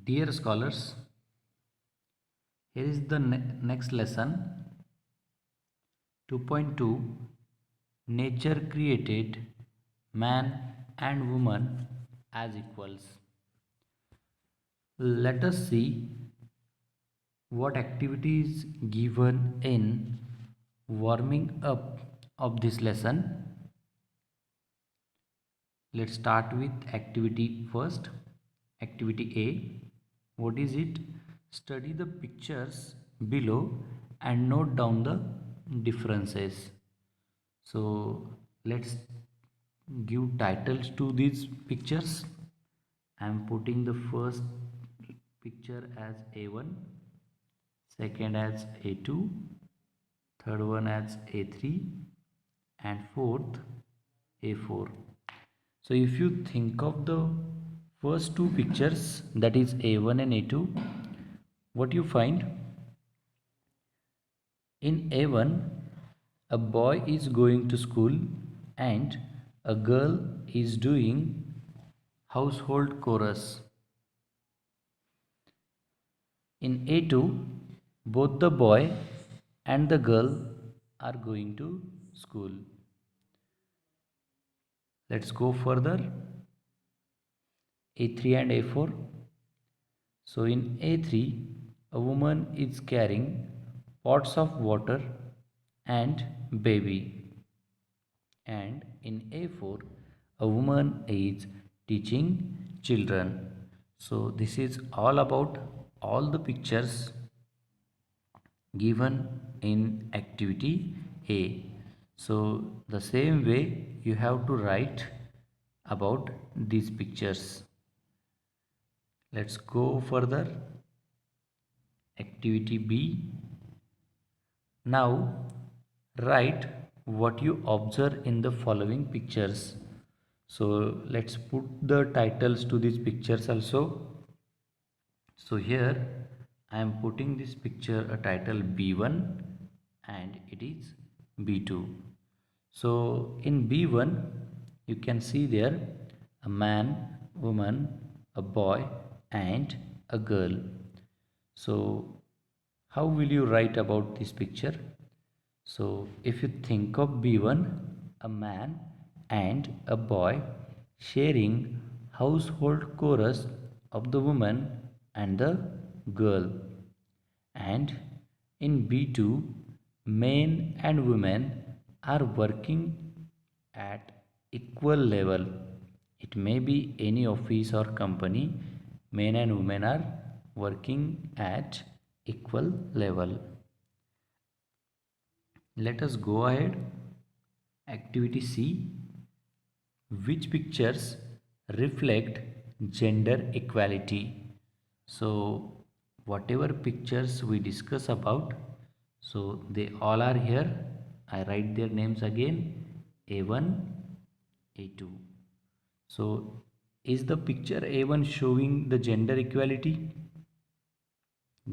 Dear scholars, here is the next lesson 2.2. Nature created man and woman as equals. Let us see what activities given in warming up of this lesson. Let's start with activity first. Activity A. What is it? Study the pictures below and note down the differences. So let's give titles to these pictures. I am putting the first picture as A1, second as A2, third one as A3, and fourth A4. So if you think of the first two pictures, that is A1 and A2, what you find? In A1, a boy is going to school and a girl is doing household chores. In A2, both the boy and the girl are going to school. Let's go further. A3 and A4. So in A3, a woman is carrying pots of water and baby. And in A4, a woman is teaching children. So this is all about all the pictures given in activity A. So the same way you have to write about these pictures. Let's go further. Activity B. Now write what you observe in the following pictures. So let's put the titles to these pictures also. So here I am putting this picture a title B1 and it is B2. So in B1 you can see there a man, woman, a boy and a girl. So how will you write about this picture? So if you think of B1, a man and a boy sharing household chores of the woman and the girl. And in B2, men and women are working at equal level. It may be any office or company, men and women are working at equal level. Let us go ahead. Activity C. Which pictures reflect gender equality? So whatever pictures we discuss about, so they all are here. I write their names again. A1, A2. So is the picture A1 showing the gender equality?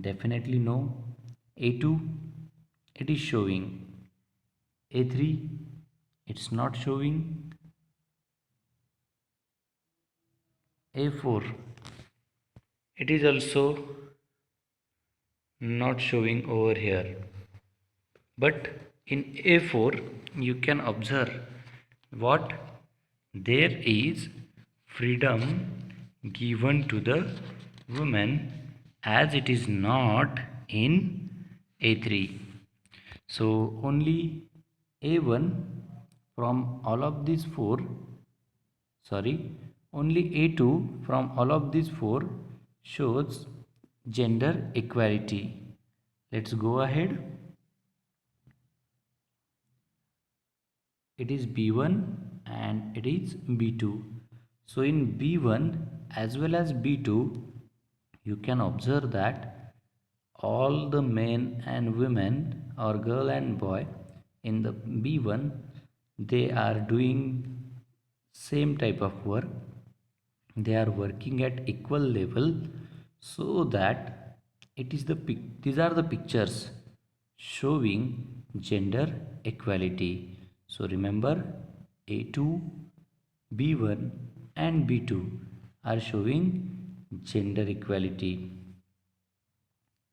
Definitely no. A2, it is showing. A3, it's not showing. A4, it is also not showing over here. But in A4, you can observe what there is freedom given to the women as it is not in A3. So only A1 from all of these four, sorry, only A2 from all of these four shows gender equality. Let's go ahead. It is B1 and it is B2. So in B1 as well as B2, you can observe that all the men and women or girl and boy in the B1, they are doing same type of work. They are working at equal level, so that it is these are the pictures showing gender equality. So remember, A2, B1 and B2 are showing gender equality.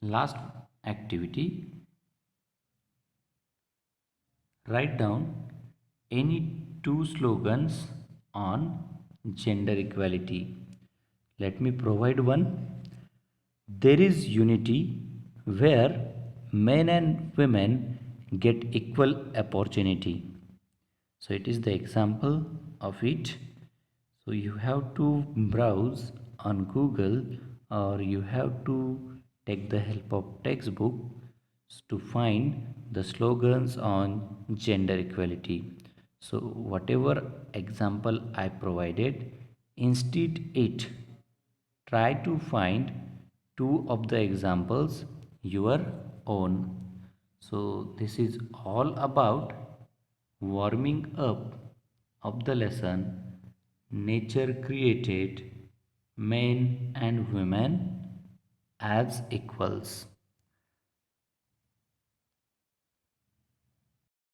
Last activity, write down any two slogans on gender equality. Let me provide one. There is unity where men and women get equal opportunity. So it is the example of it. So you have to browse on Google, or you have to take the help of textbook to find the slogans on gender equality. So whatever example I provided, instead it try to find two of the examples your own. So this is all about warming up of the lesson. Nature created men and women as equals.